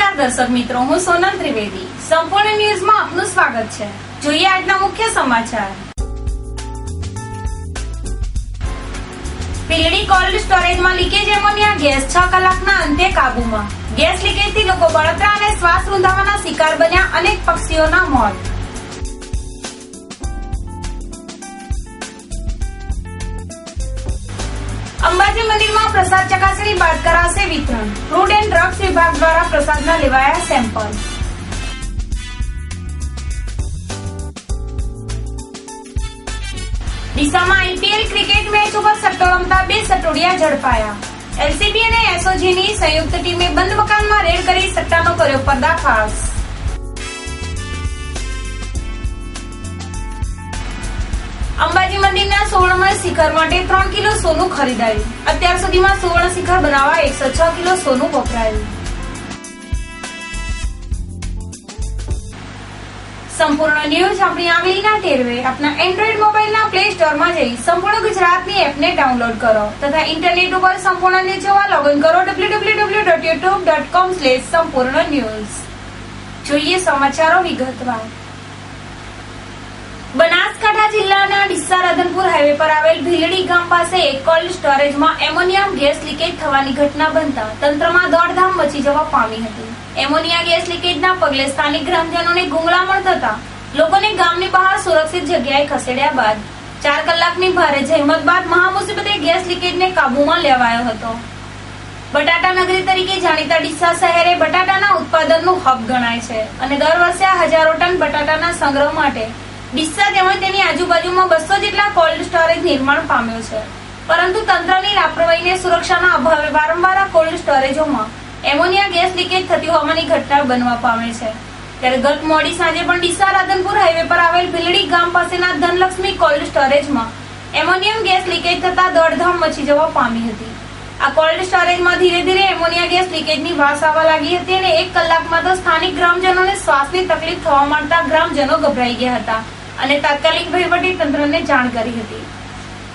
નમસ્કાર દર્શક મિત્રો, હું સોનલ ત્રિવેદી. સંપૂર્ણ ન્યૂઝમાં આપનું સ્વાગત છે. જોઈએ આજના મુખ્ય સમાચાર. પીલડી કોલ્ડ સ્ટોરેજમાં લીકેજ એમોનિયા ગેસ 6 કલાકના અંતે કાબૂમાં. ગેસ લીકેજથી લોકો બળતરા અને શ્વાસ રૂંધાવાના શિકાર બન્યા. અનેક પક્ષીઓના મોત. અંબાજી મંદિરમાં પ્રસાદ ચકાસણી બાદ કરાશે વિતરણ. ફૂડ એન્ડ ડ્રગ્સ વિભાગ દ્વારા પ્રસાદના લેવાયા સેમ્પલ. ડીસામાં આઈપીએલ ક્રિકેટ મેચ ઉપર સટ્ટો રમતા 2 સટ્ટોડિયા ઝડપાયા. એલસીબી અને એસઓજીની સંયુક્ત ટીમે બંધ મકાનમાં રેડ કરી સટ્ટાનો કર્યો પર્દાફાશ. અંબાજી મંદિરના સુવર્ણમય શિખર માટે 3 કિલો સોનું ખરીદાયું. અત્યાર સુધીમાં સુવર્ણ શિખર બનાવવા 106 કિલો સોનું વપરાયું. સંપૂર્ણ ન્યૂઝ આપણી આંગળીના ટેરવે આપના એન્ડ્રોઇડ મોબાઈલના પ્લે સ્ટોરમાં જઈ સંપૂર્ણ ગુજરાતની એપને ડાઉનલોડ કરો તથા ઇન્ટરનેટ ઉપર સંપૂર્ણ ન્યૂઝ જોવા લોગિન કરો www.youtube.com/સંપૂર્ણ-ન્યૂઝ. જોઈએ સમાચારો વિગતવાર. બનાસકાંઠા જિલ્લાના ડીસા રાધનપુર હાઈવે પર આવેલ ભીલડી ગામ પાસે એક કોલ્ડ સ્ટોરેજમાં એમોનિયા ગેસ લીકેજ થવાની ઘટના બનતા તંત્રમાં દોડધામ મચી જવા પામી હતી. એમોનિયા ગેસ લીકેજના પગલે સ્થાનિક ગ્રામજનોને ગુંગળામણ થતા લોકોને ગામની બહાર સુરક્ષિત જગ્યાએ ખસેડ્યા બાદ 4 કલાકની ભારે જહેમત બાદ મહામુસીબતે ગેસ લીકેજને કાબૂમાં લેવાયો હતો. બટાટા નગરી તરીકે જાણીતા ડીસા શહેરે બટાટાના ઉત્પાદનનું હબ ગણાય છે અને દર વર્ષે હજારો ટન બટાટાના સંગ્રહ માટે ડીસા તેમજ તેની આજુબાજુમાં 200 જેટલા કોલ્ડ સ્ટોરેજ નિર્માણ પામ્યો છે. પરંતુ તંત્રની લાપરવાહીને સુરક્ષાના અભાવે વારંવાર આ કોલ્ડ સ્ટોરેજોમાં એમોનિયા ગેસ લીકેજ થતી હોવાની ઘટના બનવા પામે છે. ત્યારે ગત મોડી સાંજે પણ ડીસા રાધનપુર હાઈવે પર આવેલ ભીલડી ગામ પાસેના ધનલક્ષ્મી કોલ્ડ સ્ટોરેજમાં એમોનિયમ ગેસ લીકેજ થતા દોડધામ મચી જવા પામી હતી. આ કોલ્ડ સ્ટોરેજમાં ધીરે ધીરે એમોનિયા ગેસ લીકેજની વાસ આવવા લાગી હતી અને 1 કલાકમાં તો સ્થાનિક ગ્રામજનોને શ્વાસની તકલીફ થવા માંડતા ગ્રામજનો ગભરાઈ ગયા હતા અને તાત્કાલિક વહીવટી તંત્રને જાણ કરી હતી.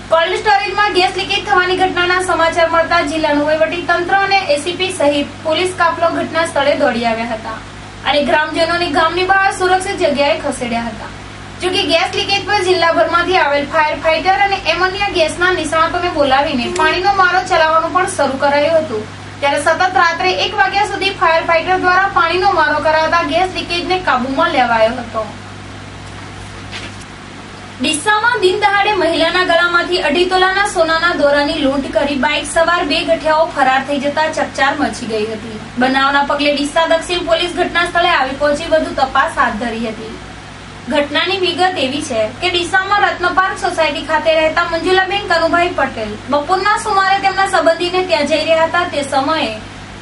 કોલ્ડ સ્ટોરેજમાં ગેસ લીકેજ થવાની ઘટનાના સમાચાર મળતા જિલ્લાનું વહીવટી તંત્ર અને એસીપી સહિત પોલીસ કાફલો ઘટના સ્થળે દોડી આવ્યા હતા અને ગ્રામજનોને ગામની બહાર સુરક્ષિત જગ્યાએ ખસેડ્યા હતા. જોકે ગેસ લીકેજ પર જિલ્લાભરમાંથી આવેલ ફાયર ફાઈટર અને એમોનિયા ગેસના નિષ્ણાતોને બોલાવીને પાણીનો મારો ચલાવવાનું પણ શરૂ કરાયું હતું. ત્યારે સતત રાત્રે 1 વાગ્યા સુધી ફાયર ફાઈટર દ્વારા પાણીનો મારો કરાવતા ગેસ લીકેજને કાબૂમાં લેવાયો હતો. ડીસામાં દિન દહાડે મહિલાના ગળામાંથી 2.5 તોલાના સોનાના દોરાની લૂંટ કરી બાઇક સવાર 2 ગઠિયાઓ ફરાર થઈ જતા ચકચાર મચી ગઈ હતી. બનાવના પગલે ડીસા દક્ષિણ પોલીસ ઘટના સ્થળે આવી પહોંચી વધુ તપાસ હાથ ધરી હતી. ઘટનાની વિગત એવી છે કે ડીસામાં રત્નપાર્ક સોસાયટી ખાતે રહેતા મંજુલાબેન કનુભાઈ પટેલ બપોરના સુમારે તેમના સંબંધીને ત્યાં જઈ રહ્યા હતા. તે સમયે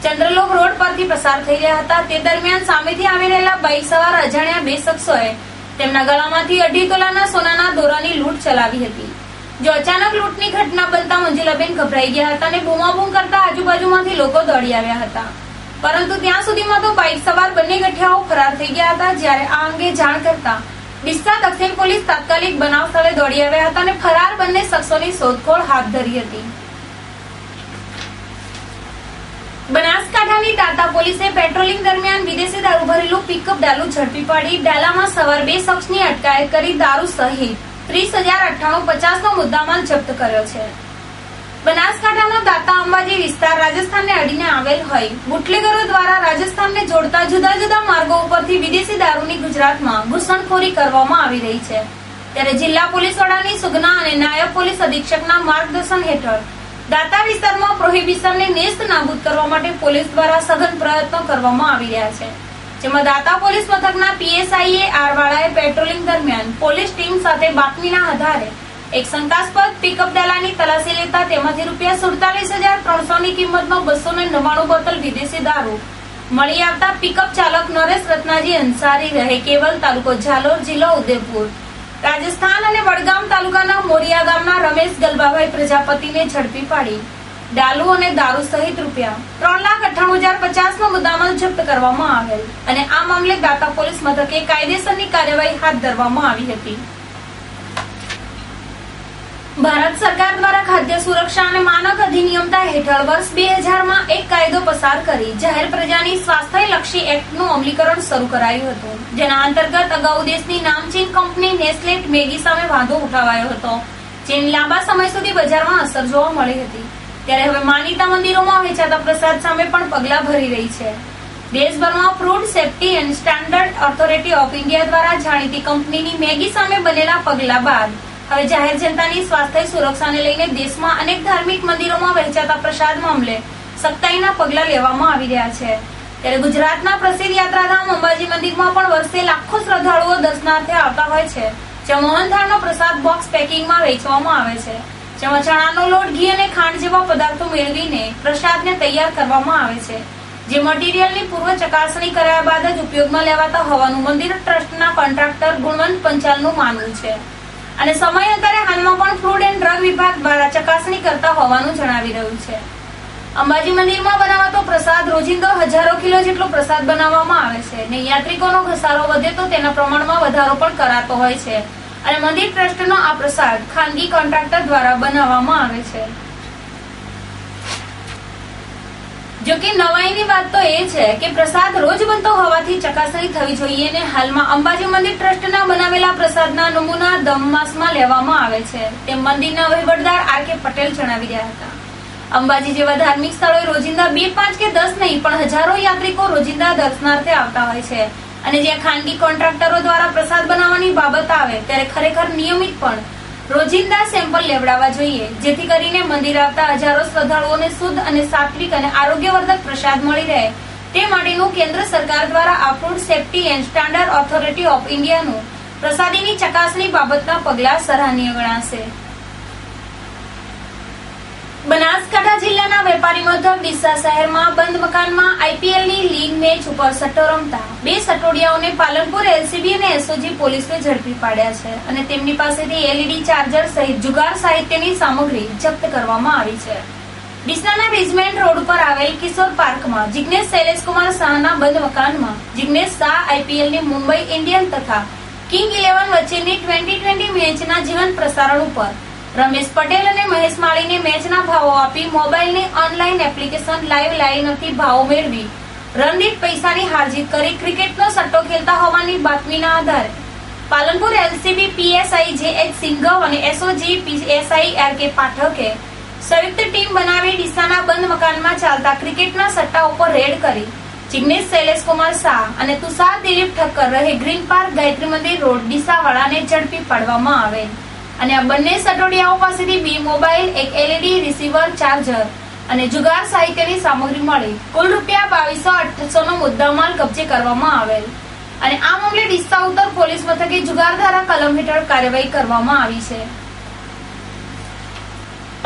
ચંદ્રલોક રોડ પરથી પસાર થઈ રહ્યા હતા. તે દરમિયાન સામેથી આવી રહેલા બાઇક સવાર અજાણ્યા 2 શખ્સોએ તેમના ગળામાંથી 2.5 તોલાના સોનાના દોરાની લૂંટ ચલાવી હતી. જો અચાનક લૂંટની ઘટના બનતા મંજુલાબેન ગભરાઈ ગયા હતા અને બૂમાબૂમ કરતા આજુબાજુમાંથી લોકો દોડી આવ્યા હતા. પરંતુ ત્યાં સુધીમાં તો બાઇક સવાર બંને ગઠિયાઓ ફરાર થઈ ગયા હતા. જ્યારે આ અંગે જાણ કરતા ડીસા દક્ષિણ પોલીસ તાત્કાલિક બનાવ સ્થળે દોડી આવ્યા હતા અને ફરાર બંને શખ્સોની શોધખોળ હાથ ધરી હતી. બનાસકાંઠાની દાતા પોલીસે પેટ્રોલિંગ દરમિયાન વિદેશી દારૂ ભરેલું પિકઅપ ડાલુ ઝડપી પાડી ડાલામાં સવાર 2 શખ્સની અટકાયત કરી દારૂ સહિત 30,098.50નો મુદ્દામાલ જપ્ત કર્યો છે. બનાસકાંઠાનો દાતા અંબાજી વિસ્તાર રાજસ્થાનને અડીને આવેલ હોય બુટલેગરો દ્વારા રાજસ્થાનને જોડતા જુદા જુદા માર્ગો ઉપરથી વિદેશી દારૂની ગુજરાતમાં ઘૂસણખોરી કરવામાં આવી રહી છે. ત્યારે જિલ્લા પોલીસ વડાની સૂચના અને નાયબ પોલીસ અધિક્ષકના માર્ગદર્શન હેઠળ દાતા વિસ્તારમાં પ્રોહિબિશનને નેસ્ત નાબૂદ કરવા માટે પોલીસ દ્વારા સઘન પ્રયત્નો કરવામાં આવી રહ્યા છે. જેમાં દાતા પોલીસ મથકના પીએસઆઈએ આરવાળાએ પેટ્રોલિંગ દરમિયાન પોલીસ ટીમ સાથે બાતમીના આધારે એક શંકાસ્પદ પિકઅપ ડાલાની તલાશી લેતા તેમાંથી ₹47,300ની કિંમતનો 299 બોટલ વિદેશી દારૂ મળી આવતા પિકઅપ ચાલક નરેશ રત્નાજી અંસારી રહે કેવલ તાલુકો ઝાલોર જિલ્લો ઉદયપુર રાજસ્થાન અને વડગામ તાલુકાના મોરિયા ગામના રમેશ ગલબાભાઈ પ્રજાપતિને ઝડપી પાડી ડાલુ અને દારૂ સહિત ₹3,98,50નો મુદ્દામાલ જપ્ત કરવામાં આવેલ અને આ મામલે દાતા પોલીસ મથકે કાયદેસરની કાર્યવાહી હાથ ધરવામાં આવી હતી. ભારત સરકાર દ્વારા ખાદ્ય સુરક્ષા અને માનક અધિનિયમતા હેઠળ વર્ષ 2000માં એક કાયદો પસાર કરી જાહેર પ્રજાની સ્વાસ્થ્યલક્ષી એક્ટનું અમલીકરણ શરૂ કરાયું હતું, જેના અંતર્ગત અગાઉ દેશની નામચીન કંપની નેસ્લે મેગી સામે વાંધો ઉઠાવાયો હતો, જેની લાંબા સમય સુધી બજારમાં અસર જોવા મળી હતી. ત્યારે હવે માનીતા મંદિરોમાં વેચાતા પ્રસાદ સામે પણ પગલાં ભરી રહી છે. દેશભરમાં food safety and standard authority of India દ્વારા જાણીતી કંપનીની મેગી સામે બનેલા પગલાં બાદ હવે જાહેર જનતાની સ્વાસ્થ્ય સુરક્ષાને લઈને દેશમાં અનેક ધાર્મિક મંદિરોમાં વહેંચાતા પ્રસાદ મામલે સખ્તાઈના પગલાં લેવામાં આવી રહ્યા છે. ત્યારે ગુજરાતના પ્રસિદ્ધ યાત્રાધામ અંબાજી મંદિરમાં પણ વર્ષે લાખો શ્રદ્ધાળુઓ દર્શનાર્થે આવતા હોય છે, જ્યાં મોહનથાળનો પ્રસાદ બોક્સ પેકિંગમાં વેચવામાં આવે છે, જેમાં ચણાનો લોટ, ઘી અને ખાંડ જેવા પદાર્થો મેળવીને પ્રસાદને તૈયાર કરવામાં આવે છે, જે મટીરીયલની પૂર્વ ચકાસણી કર્યા બાદ જ ઉપયોગમાં લેવાતા હોવાનું મંદિર ટ્રસ્ટના કોન્ટ્રાક્ટર ગુણવંત પંચાલનું માનવું છે. અને સમયાંતરે હાલમાં પણ ફૂડ એન્ડ ડ્રગ વિભાગ દ્વારા ચકાસણી કરતા હોવાનું જણાવી રહ્યું છે. અંબાજી મંદિરમાં બનાવાતો પ્રસાદ રોજિંદો હજારો કિલો જેટલો પ્રસાદ બનાવવામાં આવે છે અને યાત્રિકોનો ઘસારો વધે તો તેના પ્રમાણમાં વધારો પણ કરાતો હોય છે અને મંદિર ટ્રસ્ટનો આ પ્રસાદ ખાનગી કોન્ટ્રાક્ટર દ્વારા બનાવવામાં આવે છે. જો કે નવાઈની વાત તો એ છે કે પ્રસાદ રોજ બનતો હોવાથી ચકાસણી થવી જોઈએ અને હાલમાં અંબાજી મંદિર ટ્રસ્ટના બનાવેલા પ્રસાદના નમૂના દમમાસમાં લેવામાં આવે છે, તેમ મંદિરના વહીવટદાર R.K. પટેલ જણાવી રહ્યા હતા. અંબાજી જેવા ધાર્મિક સ્થળોએ રોજિંદા 2, 5 કે 10 નહીં પણ હજારો યાત્રિકો રોજિંદા દર્શનાર્થે આવતા હોય છે અને જ્યાં ખાનગી કોન્ટ્રાક્ટરો દ્વારા પ્રસાદ બનાવવાની બાબત આવે ત્યારે ખરેખર નિયમિત પણ રોજિંદા સેમ્પલ લેવડાવવા જોઈએ, જેથી કરીને મંદિર આવતા હજારો શ્રદ્ધાળુઓને શુદ્ધ અને સાત્વિક અને આરોગ્યવર્ધક પ્રસાદ મળી રહે તે માટેનું કેન્દ્ર સરકાર દ્વારા આ food safety and standard authority of ઇન્ડિયાનું પ્રસાદીની ચકાસણી બાબતના પગલાં સરાહનીય ગણાશે. બનાસકાંઠા જિલ્લાના વેપારી મથક ડીસા શહેરમાં બંધ મકાનમાં IPLની લીગ મેચ ઉપર સટ્ટો રમતા 2 સટોડિયાઓને પાલનપુર LCB અને SOG પોલીસે ઝડપી પાડ્યા છે અને તેમની પાસેથી LED ચાર્જર સહિત જુગાર સાહિત્યની સામગ્રી જપ્ત કરવામાં આવી છે. ડીસાના બેઝમેન્ટ રોડ ઉપર આવેલ કિશોર પાર્કમાં જિગ્નેશ શૈલેષકુમાર શાહના બંધ મકાનમાં જિગ્નેશ શાહ IPLની મુંબઈ ઇન્ડિયન તથા કિંગ 11 વચ્ચેની 2020 મેચના જીવંત પ્રસારણ ઉપર રમેશ પટેલ અને મહેશ માળીને મેચના ભાવો આપી મોબાઈલની ઓનલાઈન એપ્લિકેશન લાઈવ લાઈનથી ભાવો મેળવી રણદીઠ પૈસાની હારજીત કરી ક્રિકેટનો સટ્ટો ખેલતા હોવાની બાતમીના આધારે પાલનપુર LCB PSI JH સિંઘવ અને SOG PSI RK પાઠકે સંયુક્ત ટીમ બનાવી ડીસાના બંધ મકાનમાં ચાલતા ક્રિકેટના સટ્ટા ઉપર રેડ કરી જિગ્નેશ શૈલેષકુમાર શાહ અને તુષાર દિલીપ ઠક્કર રહે ગ્રીન પાર્ક ગાયત્રી મંદિર રોડ ડીસાવાળાને ઝડપી પાડવામાં આવેલ અને આ બંને સટોડિયાઓ પાસેથી 2 મોબાઈલ, એક LED રિસીવર ચાર્જર અને જુગાર સાહિત્યની સામગ્રી મળી કુલ ₹22,800 નો મુદ્દામાલ કબજે કરવામાં આવેલ અને આ મામલે ડીસા ઉત્તર પોલીસ મથકે જુગાર ધારા કલમ હેઠળ કાર્યવાહી કરવામાં આવી છે.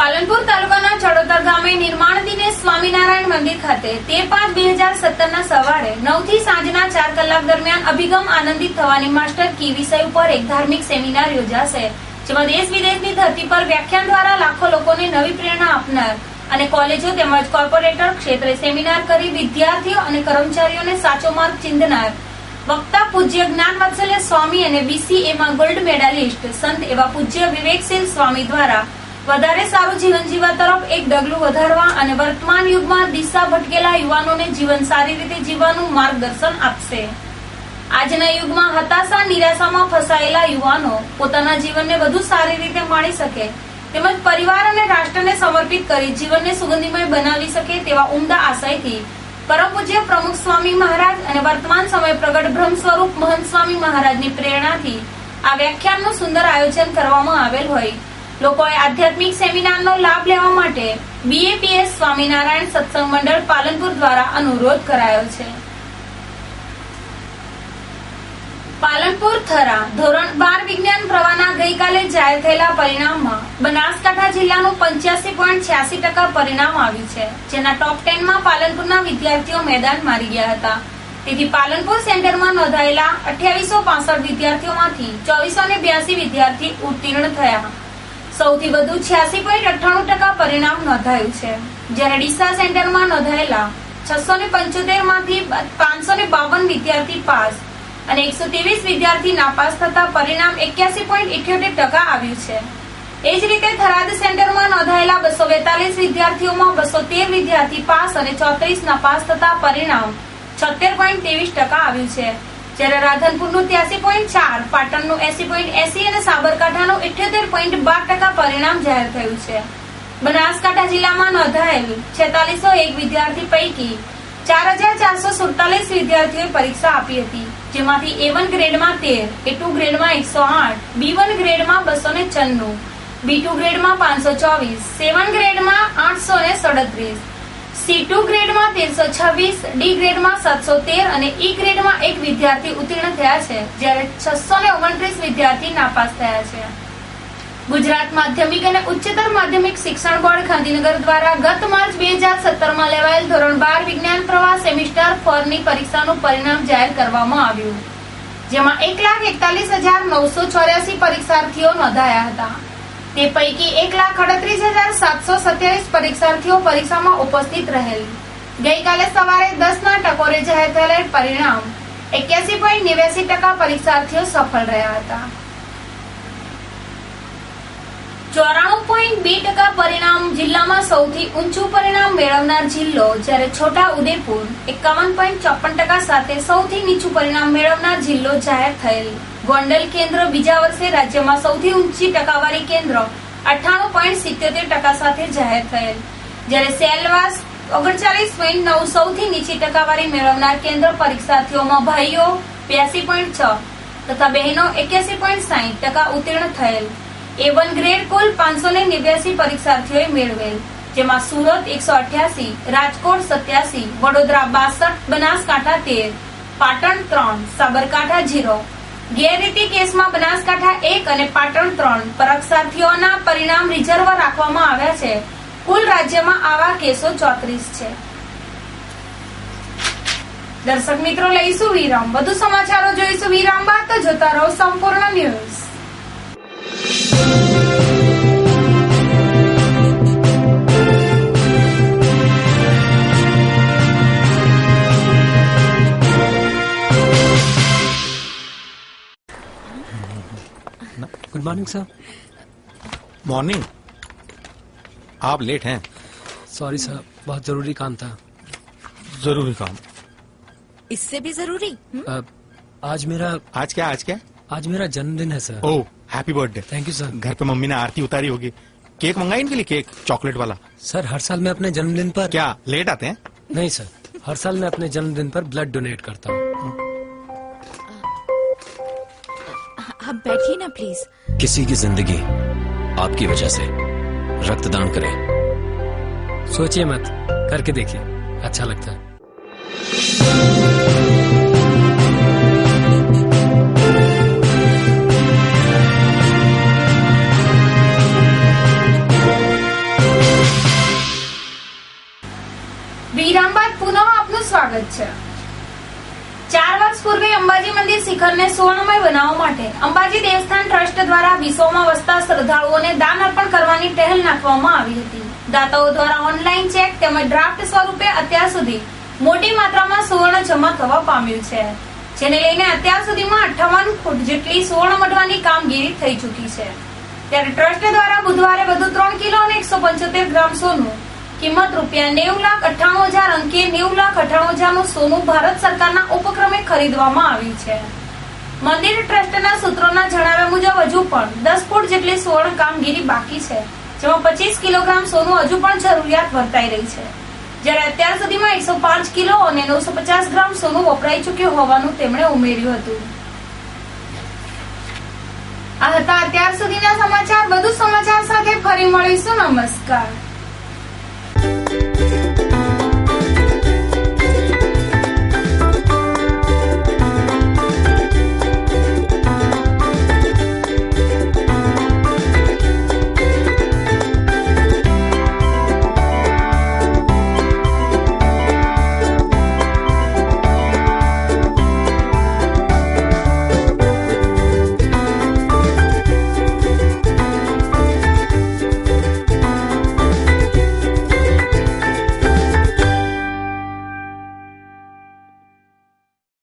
પાલનપુર તાલુકાના ચડોતર ગામે નિર્માણ દિને સ્વામિનારાયણ મંદિર ખાતે 13/5/2017 સવારે 9 થી સાંજના 4 કલાક દરમિયાન અભિગમ આનંદિત થવાની માસ્ટર કી વિષય ઉપર એક ધાર્મિક સેમિનાર યોજાશે, જેમાં દેશ વિદેશની ધરતી પર વ્યાખ્યાન દ્વારા લાખો લોકોને નવી પ્રેરણા આપનાર અને કોલેજો તેમજ કોર્પોરેટર ક્ષેત્રે સેમિનાર કરી વિદ્યાર્થીઓ અને કર્મચારીઓને સાચો માર્ગ ચિંધનાર વક્તા પૂજ્ય જ્ઞાનવત્સલ્ય સ્વામી અને BCAમાં ગોલ્ડ મેડાલિસ્ટ સંત એવા પૂજ્ય વિવેકશીલ સ્વામી દ્વારા વધારે સારું જીવન જીવવા તરફ એક ડગલું વધારવા અને વર્તમાન યુગમાં દિશા ભટકેલા યુવાનોને જીવન સારી રીતે જીવવાનું માર્ગદર્શન આપશે. આજના યુગમાં હતાશા નિરાશામાં ફસાયેલા યુવાનો પોતાના જીવનને વધુ સારી રીતે માણી શકે તેમજ પરિવાર અને રાષ્ટ્રને સમર્પિત કરી જીવનને સુગંધીમય બનાવી શકે તેવા ઉમદા આશયથી પરમ પૂજ્ય પ્રમુખ સ્વામી મહારાજ અને વર્તમાન સમય પ્રગટ બ્રહ્મ સ્વરૂપ મહંત સ્વામી મહારાજની પ્રેરણાથી આ વ્યાખ્યાનનું સુંદર આયોજન કરવામાં આવેલ હોય લોકોએ આધ્યાત્મિક સેમિનારનો લાભ લેવા માટે BAPS સ્વામિનારાયણ સત્સંગ મંડળ પાલનપુર દ્વારા અનુરોધ કરાયો છે. પાલનપુર થરા ધોરણ 12 વિજ્ઞાન પ્રવાહના ગઈકાલે જાહેર થયેલા પરિણામમાં બનાસકાંઠા જિલ્લાનું 85.86% પરિણામ આવ્યું છે, જેના ટોપ 10માં પાલનપુરના વિદ્યાર્થીઓ મેદાન મારી ગયા હતા. તેથી પાલનપુર સેન્ટરમાં નોંધાયેલા 2865 વિદ્યાર્થીઓમાંથી 2482 વિદ્યાર્થી ઉત્તીર્ણ થયા. સૌથી વધુ 86.98% પરિણામ નોંધાયું છે, જ્યારે ડીસા સેન્ટરમાં નોંધાયેલા 675 માંથી 552 વિદ્યાર્થી પાસ અને 123 વિદ્યાર્થી નાપાસ થતા પરિણામ 81.78% આવ્યું છે. એ જ રીતે થરાદ સેન્ટરમાં નોંધાયેલા 242 વિદ્યાર્થીઓમાં 213 વિદ્યાર્થી પાસ અને 34 નાપાસ થતા પરિણામ 76.23% આવ્યું છે. જ્યારે રાધનપુરનું 83.4, પાટણનું 80.80 અને સાબરકાંઠાનું 78.12% પરિણામ જાહેર થયું છે. બનાસકાંઠા જિલ્લામાં નોંધાયેલ 4601 વિદ્યાર્થી પૈકી 4447 વિદ્યાર્થીઓએ પરીક્ષા આપી હતી, જેમાંથી A1 ગ્રેડમાં 13, A2 ગ્રેડમાં 108, B1 ગ્રેડમાં 296, B2 ગ્રેડમાં 524, C1 ગ્રેડમાં 837, C2 ગ્રેડમાં 1326, D ગ્રેડમાં 713 અને E ગ્રેડમાં 1 વિદ્યાર્થી ઉત્તીર્ણ થયા છે, જ્યારે 629 વિદ્યાર્થી નાપાસ થયા છે. ગુજરાત માધ્યમિક અને ઉચ્ચતર માધ્યમિક શિક્ષણ બોર્ડ ગાંધીનગર દ્વારા ગત માર્ચ 2017માં લેવાયેલ ધોરણ 12 વિજ્ઞાન પ્રવાહ સેમિસ્ટર 4 ની પરીક્ષાનું પરિણામ જાહેર કરવામાં આવ્યું, જેમાં 1,41,984 પરીક્ષાર્થીઓ નોંધાયા હતા. તે પૈકી 1,38,727 પરીક્ષાર્થીઓ પરીક્ષામાં ઉપસ્થિત રહેલ. ગઈકાલે સવારે 10ના ટકોરે જાહેર થયેલ પરિણામ 81.89% પરીક્ષાર્થીઓ સફળ રહ્યા હતા. 94.2% પરિણામ જિલ્લામાં સૌથી ઊંચું પરિણામ મેળવનાર જિલ્લો, જ્યારે છોટા ઉદેપુર 51.54% સાથે સૌથી નીચું પરિણામ મેળવનાર જિલ્લો જાહેર થયેલ. ગોંડલ કેન્દ્ર બીજા વર્ષે રાજ્યમાં સૌથી ઊંચી ટકાવારી કેન્દ્ર 98.77% સાથે જાહેર થયેલ, જ્યારે સેલવાસ 39.9 સૌથી નીચી ટકાવારી મેળવનાર કેન્દ્ર પરીક્ષાર્થીઓમાં ભાઈઓ 82.6 તથા બહેનો 81.60% ઉત્તીર્ણ થયેલ. A1 ગ્રેડ કુલ 589 પરીક્ષાર્થીઓએ મેળવેલ, જેમાં સુરત 188, રાજકોટ 87, વડોદરા 62, બનાસકાંઠા 13, પાટણ 3, સાબરકાંઠા 0. ગેરરીતિ કેસમાં બનાસકાંઠા 1 અને પાટણ 3 પરીક્ષાર્થીઓના પરિણામ રિઝર્વ રાખવામાં આવ્યા છે. કુલ રાજ્યમાં આવા કેસો 34 છે. દર્શક મિત્રો, લઈશું વિરામ. વધુ સમાચારો જોઈશું વિરામ બાદ, તો જોતા રહો સંપૂર્ણ news. Good morning sir. Morning. आप लेट हैं. सॉरी सर, बहुत जरूरी काम था. जरूरी काम. इससे भी जरूरी. आज मेरा जन्मदिन है sir. Oh, happy birthday. Thank you sir. घर पे मम्मी ने आरती उतारी होगी. केक मंगाई इनके लिए, केक चॉकलेट वाला. सर, हर साल मैं अपने जन्मदिन पर क्या लेट आते हैं? नहीं सर, हर साल मैं अपने जन्मदिन पर ब्लड डोनेट करता हूँ. आप बैठिए ना प्लीज. किसी की जिंदगी आपकी वजह से रक्तदान करें. सोचिए मत, करके देखिए, अच्छा लगता है. વિરામ બાદ પુનઃ આપનું સ્વાગત છે. 4 વર્ષ પૂર્વે અંબાજી મંદિર શિખરને સુવર્ણમય બનાવવા માટે અંબાજી દેવસ્થાન ટ્રસ્ટ દ્વારા વિશ્વમાં વસતા શ્રદ્ધાળુઓને દાન અર્પણ કરવાની પહેલ નાખવામાં આવી હતી. દાતાઓ દ્વારા ઓનલાઈન ચેક તેમજ ડ્રાફ્ટ સ્વરૂપે અત્યાર સુધી મોટી માત્રામાં સુવર્ણ જમા થવા પામ્યું છે, જેને લઈને અત્યાર સુધીમાં 58 ફૂટ જેટલી સુવર્ણ મઢવાની કામગીરી થઈ ચૂકી છે. ત્યારે ટ્રસ્ટ દ્વારા બુધવારે વધુ 3 કિલો અને 175 ગ્રામ સોનું, કિંમત ₹90,98,000 અંકે 90,98,000 સોનું ભારત સરકારના ઉપક્રમે ખરીદવામાં આવ્યું છે. મંદિર ટ્રસ્ટના સૂત્રોના જણાવ્યા મુજબ હજુ પણ 10 ફૂટ જેટલી સુવર્ણ કામગીરી બાકી છે, જેમાં 25 કિલોગ્રામ સોનું હજુ પણ જરૂરિયાત વર્તાઈ રહી છે, જ્યારે અત્યાર સુધીમાં 105 કિલો અને 950 ગ્રામ સોનું વપરાઈ ચૂક્યું હોવાનું તેમણે ઉમેર્યું હતું. આ હતા અત્યાર સુધીના સમાચાર. વધુ સમાચાર સાથે ફરી મળીશું. નમસ્કાર.